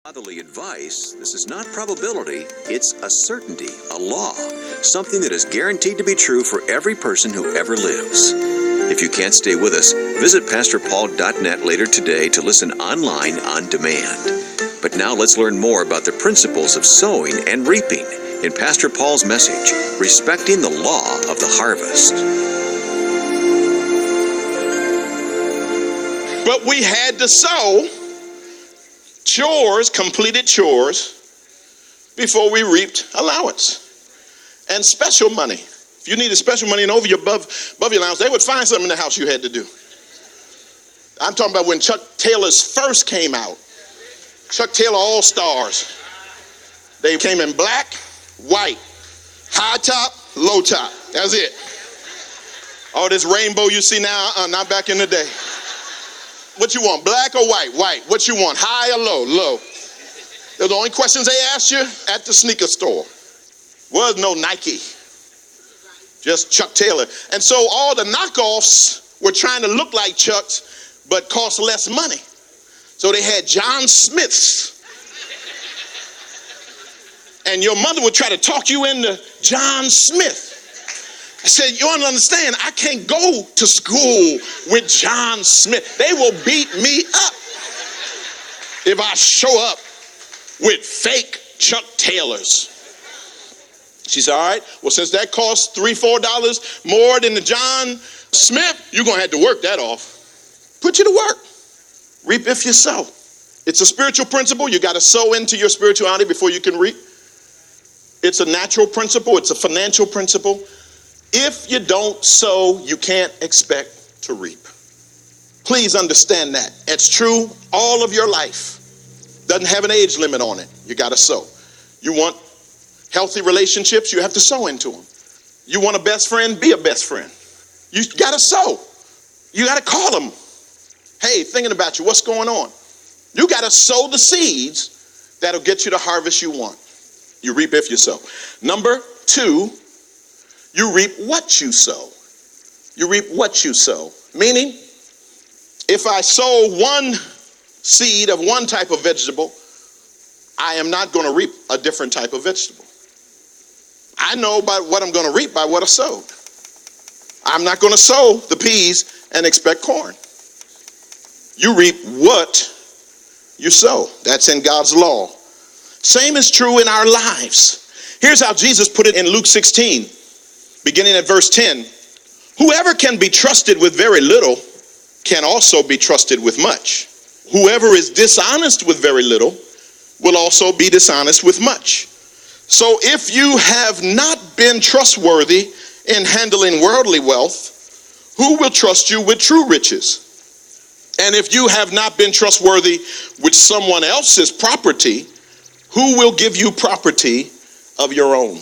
Fatherly advice, this is not probability, it's a certainty, a law, something that is guaranteed to be true for every person who ever lives. If you can't stay with us, visit PastorPaul.net later today to listen online on demand. But now let's learn more about the principles of sowing and reaping in Pastor Paul's message, Respecting the Law of the Harvest. But we had to sow chores, completed chores, before we reaped allowance and special money. If you needed special money and over your above your allowance, they would find something in the house you had to do. I'm talking about when Chuck Taylor's first came out. Chuck Taylor All-Stars. They came in black, white, high top, low top. That's it. All this rainbow you see now, not back in the day. What you want, black or white? White. What you want, high or low? Low. They're the only questions they asked you at the sneaker store. Was no Nike. Just Chuck Taylor. And so all the knockoffs were trying to look like Chuck's, but cost less money. So they had John Smiths. And your mother would try to talk you into John Smith. I said, you don't understand, I can't go to school with John Smith. They will beat me up if I show up with fake Chuck Taylors. She said, all right, well, since that costs $3-4 more than the John Smith, you're going to have to work that off. Put you to work. Reap if you sow. It's a spiritual principle. You got to sow into your spirituality before you can reap. It's a natural principle. It's a financial principle. If you don't sow, you can't expect to reap. Please understand that. It's true all of your life. Doesn't have an age limit on it. You got to sow. You want healthy relationships, you have to sow into them. You want a best friend, be a best friend. You got to sow. You got to call them. Hey, thinking about you, what's going on? You got to sow the seeds that'll get you the harvest you want. You reap if you sow. Number 2, you reap what you sow. You reap what you sow. Meaning, if I sow one seed of one type of vegetable, I am not going to reap a different type of vegetable. I know by what I'm going to reap by what I sowed. I'm not going to sow the peas and expect corn. You reap what you sow. That's in God's law. Same is true in our lives. Here's how Jesus put it in Luke 16. Beginning at verse 10, whoever can be trusted with very little can also be trusted with much. Whoever is dishonest with very little will also be dishonest with much. So if you have not been trustworthy in handling worldly wealth, who will trust you with true riches? And if you have not been trustworthy with someone else's property, who will give you property of your own?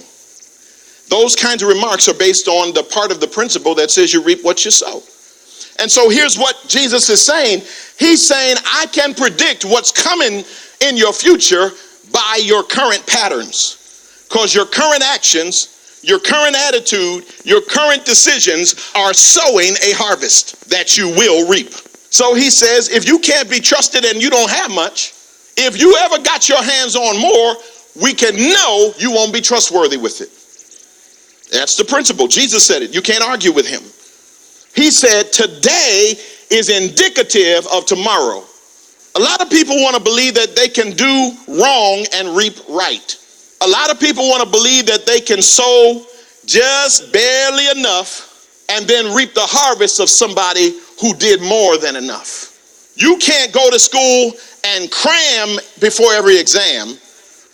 Those kinds of remarks are based on the part of the principle that says you reap what you sow. And so here's what Jesus is saying. He's saying, I can predict what's coming in your future by your current patterns. Because your current actions, your current attitude, your current decisions are sowing a harvest that you will reap. So he says, if you can't be trusted and you don't have much, if you ever got your hands on more, we can know you won't be trustworthy with it. That's the principle. Jesus said it. You can't argue with him. He said today is indicative of tomorrow. A lot of people want to believe that they can do wrong and reap right. A lot of people want to believe that they can sow just barely enough and then reap the harvest of somebody who did more than enough. You can't go to school and cram before every exam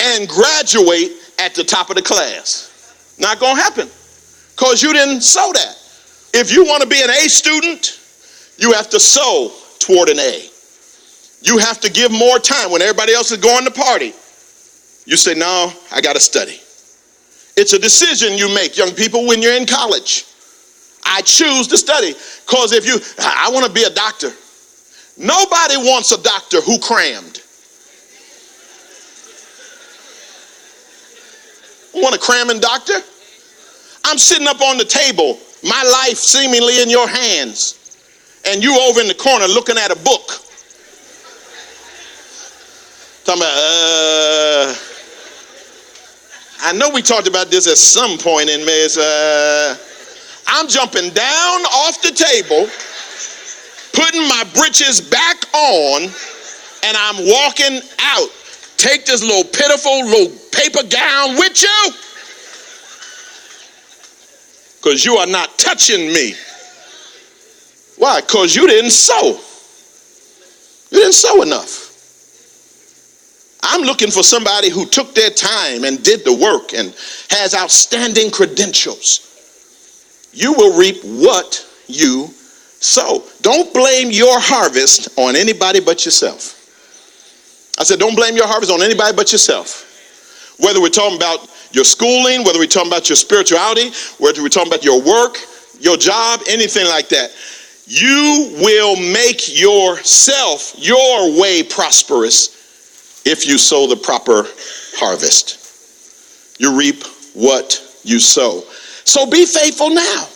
and graduate at the top of the class. Not going to happen because you didn't sow that. If you want to be an A student, you have to sow toward an A. You have to give more time when everybody else is going to party. You say, no, I got to study. It's a decision you make, young people, when you're in college. I choose to study because I want to be a doctor. Nobody wants a doctor who crammed. Want a cramming doctor? I'm sitting up on the table, my life seemingly in your hands, and you over in the corner looking at a book. Talking about, I know we talked about this at some point in May's, I'm jumping down off the table, putting my britches back on, and I'm walking out. Take this little pitiful little paper gown with you, because you are not touching me. Why? Because you didn't sow. You didn't sow enough. I'm looking for somebody who took their time and did the work and has outstanding credentials. You will reap what you sow. Don't blame your harvest on anybody but yourself. I said, don't blame your harvest on anybody but yourself. Whether we're talking about your schooling, whether we're talking about your spirituality, whether we're talking about your work, your job, anything like that. You will make yourself, your way prosperous if you sow the proper harvest. You reap what you sow. So be faithful now.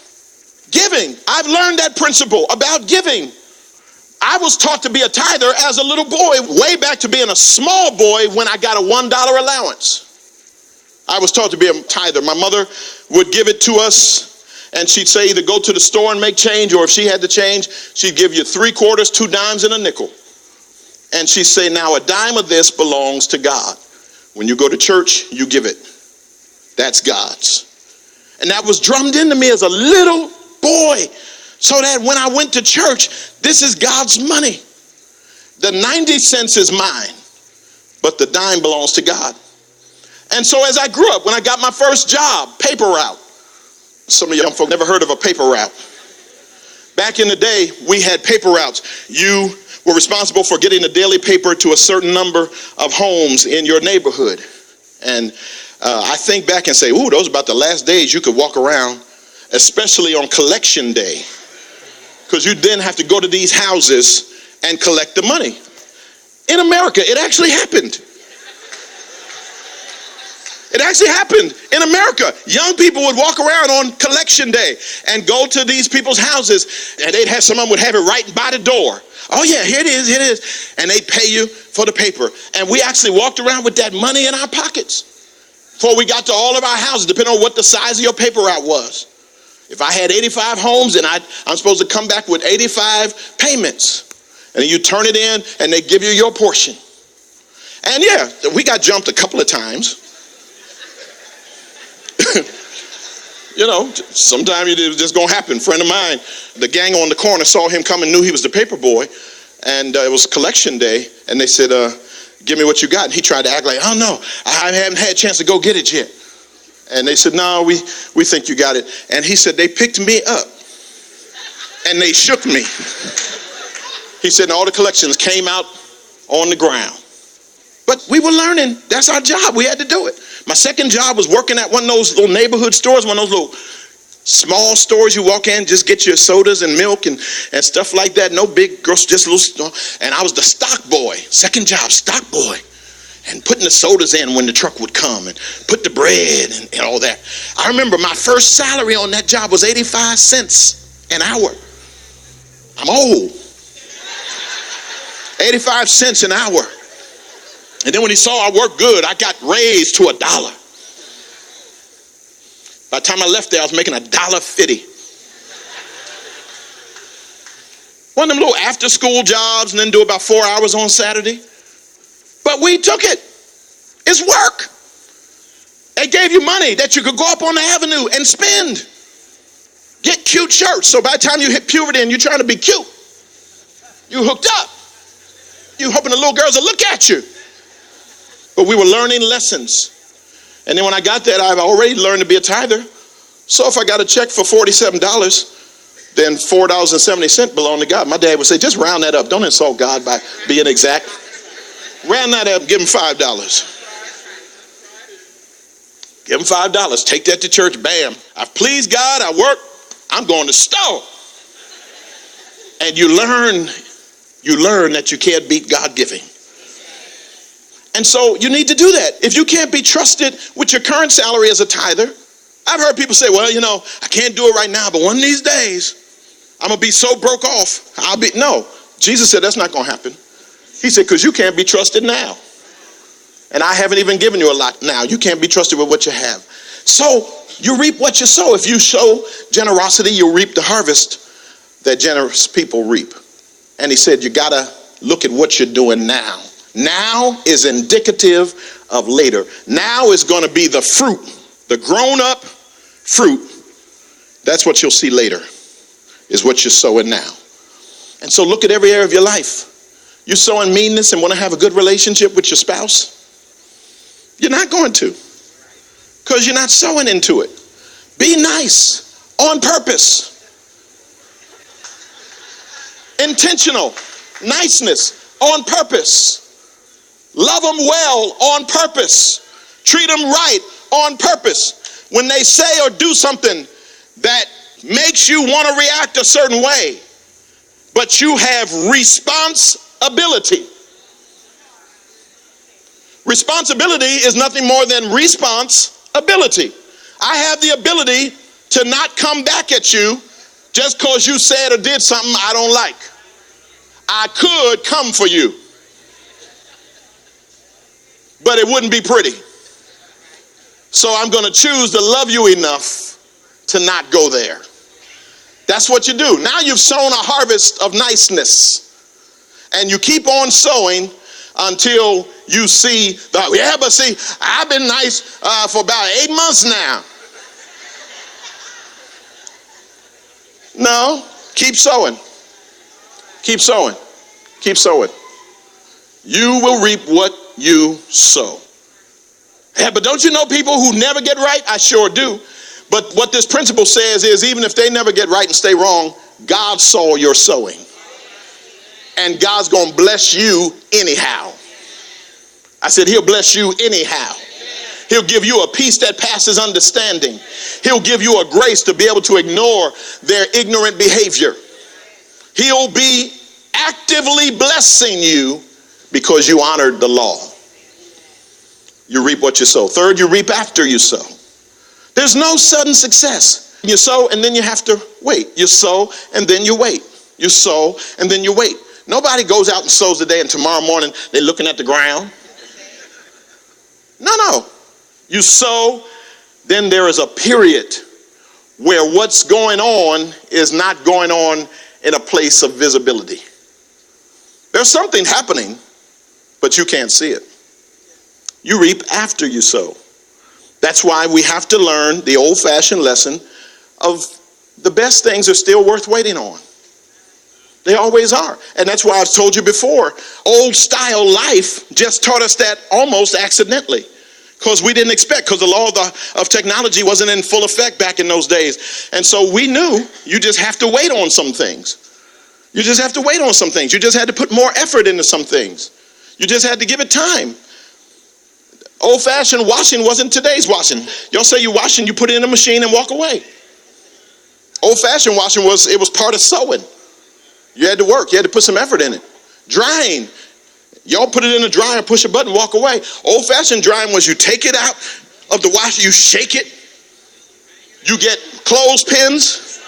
Giving. I've learned that principle about giving. I was taught to be a tither as a little boy, way back to being a small boy when I got a $1 allowance. I was taught to be a tither. My mother would give it to us, and she'd say either go to the store and make change, or if she had the change, she'd give you 3/4, 2 dimes, and a nickel. And she'd say, now a dime of this belongs to God. When you go to church, you give it. That's God's. And that was drummed into me as a little boy, so that when I went to church, this is God's money. The 90 cents is mine, but the dime belongs to God. And so as I grew up, when I got my first job, paper route. Some of young folk never heard of a paper route. Back in the day, we had paper routes. You were responsible for getting the daily paper to a certain number of homes in your neighborhood. And I think back and say, ooh, those are about the last days you could walk around, especially on collection day, because you then have to go to these houses and collect the money. In America, it actually happened. It actually happened in America. Young people would walk around on collection day and go to these people's houses, and they'd have someone would have it right by the door. Oh yeah, here it is, here it is. And they'd pay you for the paper. And we actually walked around with that money in our pockets before we got to all of our houses, depending on what the size of your paper route was. If I had 85 homes, then I'm supposed to come back with 85 payments. And you turn it in, and they give you your portion. And yeah, we got jumped a couple of times. You know, sometimes it was just going to happen. A friend of mine, the gang on the corner saw him coming, knew he was the paper boy, and it was collection day, and they said, give me what you got. And he tried to act like, oh no, I haven't had a chance to go get it yet. And they said, no, we think you got it. And he said, they picked me up, and they shook me. He said, and all the collections came out on the ground. But we were learning. That's our job. We had to do it. My second job was working at one of those little neighborhood stores, one of those little small stores you walk in, just get your sodas and milk and stuff like that. No big grocery, just little store. And I was the stock boy. Second job, stock boy. And putting the sodas in when the truck would come and put the bread and all that. I remember my first salary on that job was 85 cents an hour. I'm old. 85 cents an hour. And then when he saw I worked good, I got raised to $1. By the time I left there, I was making $1.50. One of them little after school jobs and then do about 4 hours on Saturday. But we took it. It's work. They gave you money that you could go up on the avenue and spend. Get cute shirts. So by the time you hit puberty and you're trying to be cute, you hooked up. You hoping the little girls will look at you. But we were learning lessons. And then when I got that, I've already learned to be a tither. So if I got a check for $47, then $4.70 belonged to God. My dad would say, just round that up. Don't insult God by being exact. Round that up, give him $5. Give him $5. Take that to church, bam. I've pleased God, I work, I'm going to store. And you learn that you can't beat God giving. And so you need to do that. If you can't be trusted with your current salary as a tither, I've heard people say, well, I can't do it right now, but one of these days, I'm going to be so broke off. No, Jesus said that's not going to happen. He said, because you can't be trusted now. And I haven't even given you a lot now. You can't be trusted with what you have. So you reap what you sow. If you sow generosity, you'll reap the harvest that generous people reap. And he said, you got to look at what you're doing now. Now is indicative of later. Now is going to be the fruit, the grown up fruit. That's what you'll see later, is what you're sowing now. And so look at every area of your life. You're sowing meanness and want to have a good relationship with your spouse? You're not going to, because you're not sowing into it. Be nice on purpose. Intentional niceness on purpose. Love them well on purpose. Treat them right on purpose. When they say or do something that makes you want to react a certain way, but you have responsibility. Responsibility is nothing more than responsibility. I have the ability to not come back at you just because you said or did something I don't like. I could come for you, but it wouldn't be pretty. So I'm going to choose to love you enough to not go there. That's what you do. Now you've sown a harvest of niceness, and you keep on sowing until you see but see, I've been nice for about 8 months now. No, keep sowing. Keep sowing. Keep sowing. You will reap what you sow. Yeah, but don't you know people who never get right? I sure do. But what this principle says is, even if they never get right and stay wrong, God saw your sowing. And God's going to bless you anyhow. I said he'll bless you anyhow. He'll give you a peace that passes understanding. He'll give you a grace to be able to ignore their ignorant behavior. He'll be actively blessing you because you honored the law. You reap what you sow. Third, you reap after you sow. There's no sudden success. You sow and then you have to wait. You sow and then you wait. You sow and then you wait. Nobody goes out and sows today and tomorrow morning they're looking at the ground. No. You sow, then there is a period where what's going on is not going on in a place of visibility. There's something happening, but you can't see it. You reap after you sow. That's why we have to learn the old-fashioned lesson of the best things are still worth waiting on. They always are. And that's why I've told you before, old-style life just taught us that almost accidentally. Because we didn't expect, because the law of technology wasn't in full effect back in those days. And so we knew you just have to wait on some things. You just have to wait on some things. You just had to put more effort into some things. You just had to give it time. Old-fashioned washing wasn't today's washing. Y'all say you washing, you put it in a machine and walk away. Old-fashioned washing was part of sewing. You had to work. You had to put some effort in it. Drying. Y'all put it in the dryer, push a button, walk away. Old-fashioned drying was you take it out of the washer, you shake it. You get clothespins.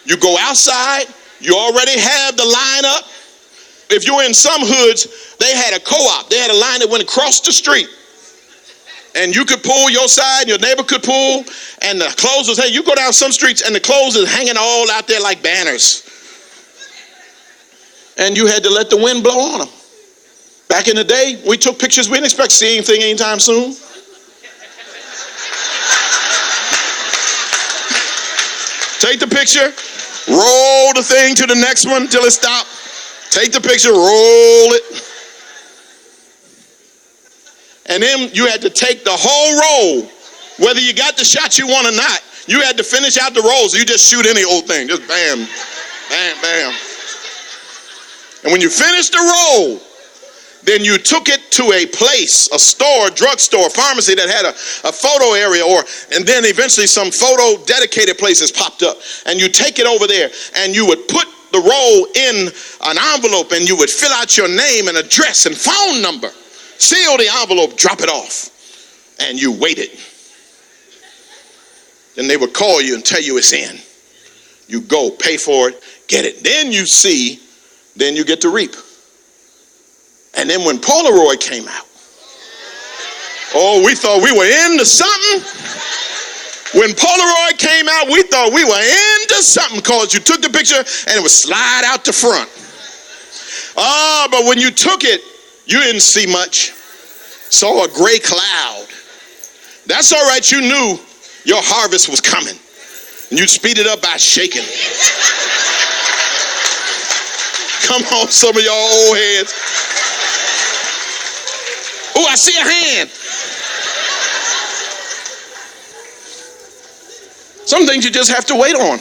You go outside. You already have the line up. If you were in some hoods, they had a co-op. They had a line that went across the street. And you could pull your side, your neighbor could pull, and the clothes was, hey, you go down some streets and the clothes is hanging all out there like banners. And you had to let the wind blow on them. Back in the day, we took pictures. We didn't expect to see anything anytime soon. Take the picture, roll the thing to the next one till it stops. Take the picture, roll it. And then you had to take the whole roll, whether you got the shot you want or not. You had to finish out the roll, so you just shoot any old thing. Just bam, bam, bam. And when you finished the roll, then you took it to a place, a store, drugstore, pharmacy that had a photo area, and then eventually some photo dedicated places popped up. And you take it over there and you would put the roll in an envelope and you would fill out your name and address and phone number. Seal the envelope, drop it off, and you waited. Then they would call you and tell you it's in. You go, pay for it, get it. Then you see, then you get to reap. And then when Polaroid came out, Oh, we thought we were into something. When Polaroid came out, we thought we were into something because you took the picture and it would slide out the front. Oh, but when you took it, you didn't see much. Saw a gray cloud. That's all right. You knew your harvest was coming. And you'd speed it up by shaking. Come on, some of y'all old heads. Oh, I see a hand. Some things you just have to wait on.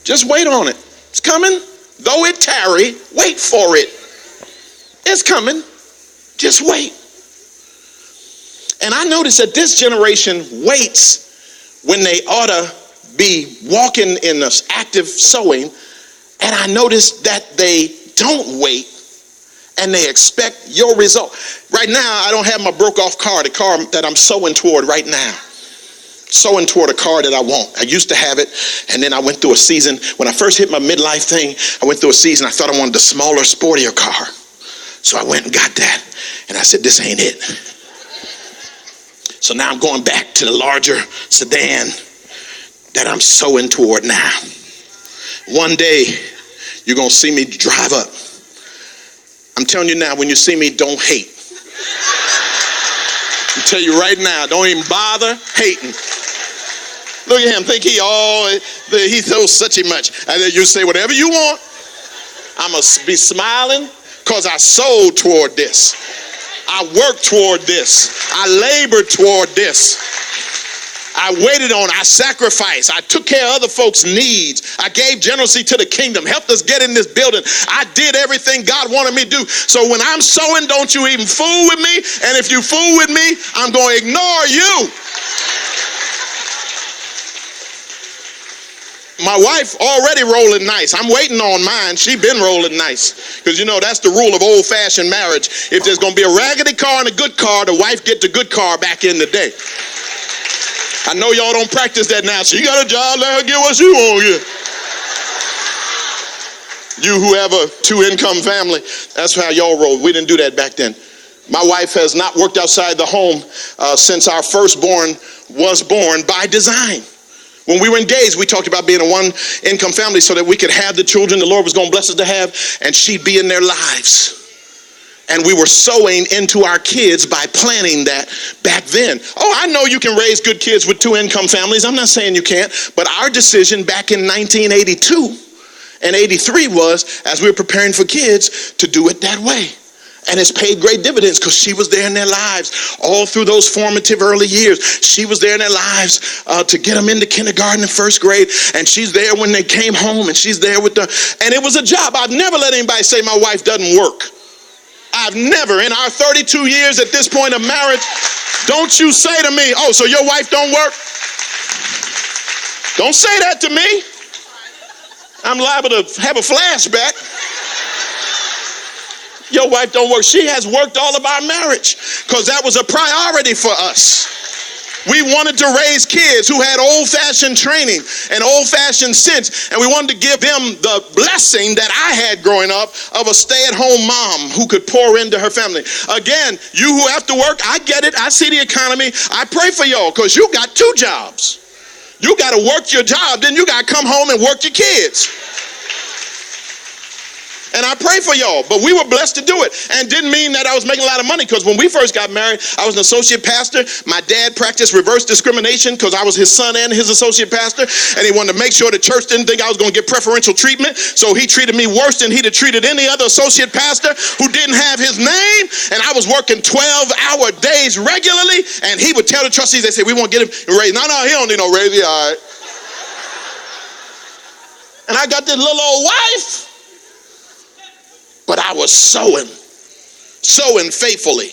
Just wait on it. It's coming. Though it tarry, wait for it. It's coming. Just wait. And I notice that this generation waits when they ought to be walking in this active sowing. And I notice that they don't wait and they expect your result. Right now, I don't have my broke off car, the car that I'm sowing toward right now. Sowing toward a car that I want. I used to have it, and then I went through a season. When I first hit my midlife thing, I went through a season. I thought I wanted the smaller, sportier car. So I went and got that, and I said, this ain't it. So now I'm going back to the larger sedan that I'm sowing toward now. One day, you're going to see me drive up. I'm telling you now, when you see me, don't hate. I tell you right now, don't even bother hating. Look at him, think he knows such a much. And then you say whatever you want. I'm going to be smiling because I sowed toward this. I worked toward this. I labored toward this. I waited on, I sacrificed. I took care of other folks' needs. I gave generously to the kingdom, helped us get in this building. I did everything God wanted me to do. So when I'm sowing, don't you even fool with me. And if you fool with me, I'm going to ignore you. My wife already rolling nice. I'm waiting on mine. She been rolling nice. Because you know, that's the rule of old-fashioned marriage. If there's going to be a raggedy car and a good car, the wife get the good car back in the day. I know y'all don't practice that now. She got a job, let her get what she want to get. You who have a two-income family, that's how y'all roll. We didn't do that back then. My wife has not worked outside the home since our firstborn was born by design. When we were engaged, we talked about being a one-income family so that we could have the children the Lord was going to bless us to have, and she'd be in their lives. And we were sowing into our kids by planning that back then. Oh, I know you can raise good kids with two-income families. I'm not saying you can't. But our decision back in 1982 and 83 was, as we were preparing for kids, to do it that way. And it's paid great dividends because she was there in their lives all through those formative early years. She was there in their lives to get them into kindergarten and first grade. And she's there when they came home, and she's there with and it was a job. I've never let anybody say my wife doesn't work. I've never, in our 32 years at this point of marriage, don't you say to me, oh, so your wife don't work? Don't say that to me. I'm liable to have a flashback. Your wife don't work. She has worked all of our marriage because that was a priority for us. We wanted to raise kids who had old-fashioned training and old-fashioned sense, and we wanted to give them the blessing that I had growing up of a stay-at-home mom who could pour into her family. Again, you who have to work, I get it. I see the economy. I pray for y'all because you got two jobs. You got to work your job, then you got to come home and work your kids. And I pray for y'all, but we were blessed to do it. And didn't mean that I was making a lot of money, because when we first got married, I was an associate pastor. My dad practiced reverse discrimination because I was his son and his associate pastor. And he wanted to make sure the church didn't think I was going to get preferential treatment. So he treated me worse than he'd have treated any other associate pastor who didn't have his name. And I was working 12-hour days regularly. And he would tell the trustees, they say, we won't get him a raise. No, he don't need no raise. Yeah, all right. And I got this little old wife. But I was sowing faithfully,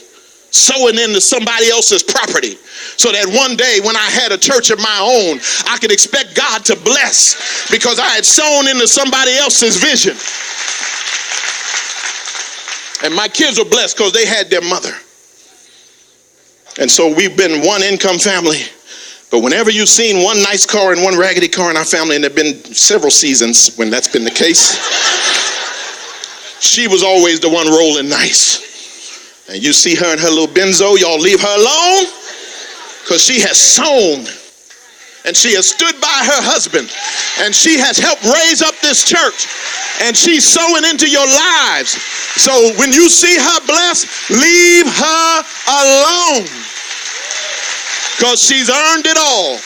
sowing into somebody else's property, so that one day when I had a church of my own, I could expect God to bless because I had sown into somebody else's vision. And my kids were blessed because they had their mother. And so we've been one income family. But whenever you've seen one nice car and one raggedy car in our family, and there have been several seasons when that's been the case, she was always the one rolling nice. And you see her in her little benzo, y'all leave her alone, because she has sown. And she has stood by her husband. And she has helped raise up this church. And she's sowing into your lives. So when you see her blessed, leave her alone, because she's earned it all.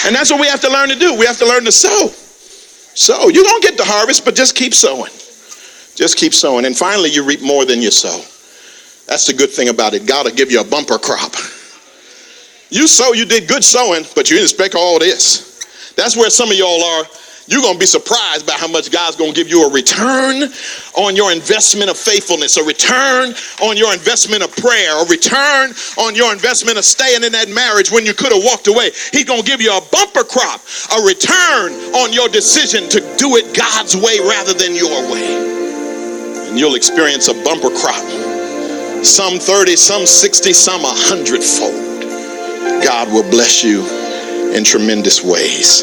And that's what we have to learn to do. We have to learn to sow. So you're going to get the harvest, but just keep sowing. Just keep sowing. And finally, you reap more than you sow. That's the good thing about it. God will give you a bumper crop. You sow, you did good sowing, but you didn't expect all this. That's where some of y'all are. You're going to be surprised by how much God's going to give you a return on your investment of faithfulness, a return on your investment of prayer, a return on your investment of staying in that marriage when you could have walked away. He's going to give you a bumper crop, a return on your decision to do it God's way rather than your way. And you'll experience a bumper crop. Some 30, some 60, some 100-fold. God will bless you in tremendous ways.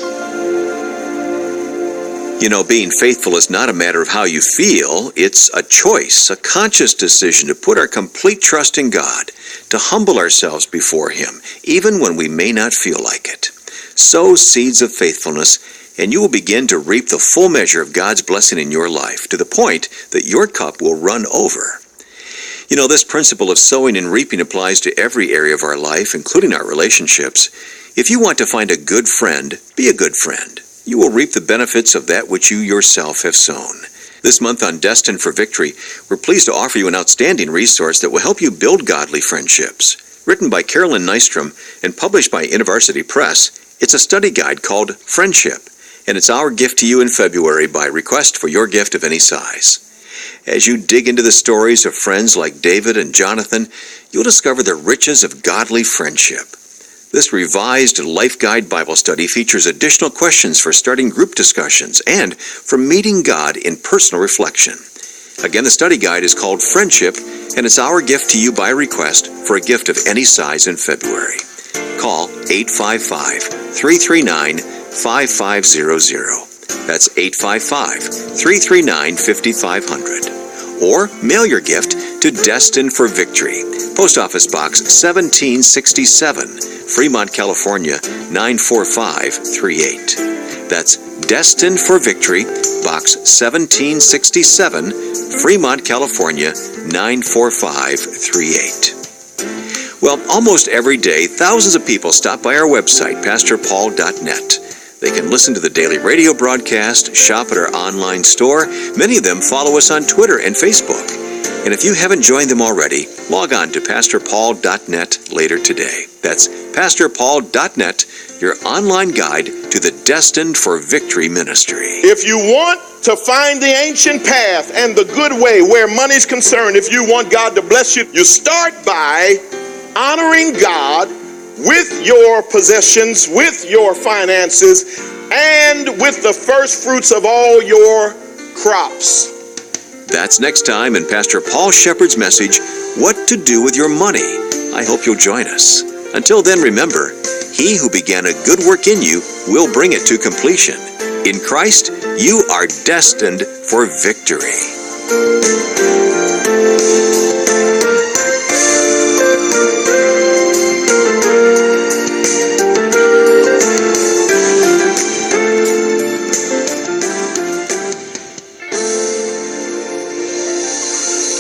You know, being faithful is not a matter of how you feel. It's a choice, a conscious decision to put our complete trust in God, to humble ourselves before Him, even when we may not feel like it. Sow seeds of faithfulness, and you will begin to reap the full measure of God's blessing in your life, to the point that your cup will run over. You know, this principle of sowing and reaping applies to every area of our life, including our relationships. If you want to find a good friend, be a good friend. You will reap the benefits of that which you yourself have sown. This month on Destined for Victory, we're pleased to offer you an outstanding resource that will help you build godly friendships. Written by Carolyn Nystrom and published by InterVarsity Press, it's a study guide called Friendship, and it's our gift to you in February by request for your gift of any size. As you dig into the stories of friends like David and Jonathan, you'll discover the riches of godly friendship. This revised Life Guide Bible study features additional questions for starting group discussions and for meeting God in personal reflection. Again, the study guide is called Friendship, and it's our gift to you by request for a gift of any size in February. Call 855-339-5500. That's 855-339-5500. Or mail your gift to Destined for Victory, Post Office Box 1767, Fremont, California, 94538. That's Destined for Victory, Box 1767, Fremont, California, 94538. Well, almost every day, thousands of people stop by our website, pastorpaul.net. They can listen to the daily radio broadcast, shop at our online store. Many of them follow us on Twitter and Facebook. And if you haven't joined them already, log on to pastorpaul.net later today. That's pastorpaul.net, your online guide to the Destined for Victory ministry. If you want to find the ancient path and the good way where money's concerned, if you want God to bless you, you start by honoring God with your possessions, with your finances, and with the first fruits of all your crops. That's next time in Pastor Paul Sheppard's message, What to Do with Your Money. I hope you'll join us. Until then, remember, He who began a good work in you will bring it to completion. In Christ, you are destined for victory.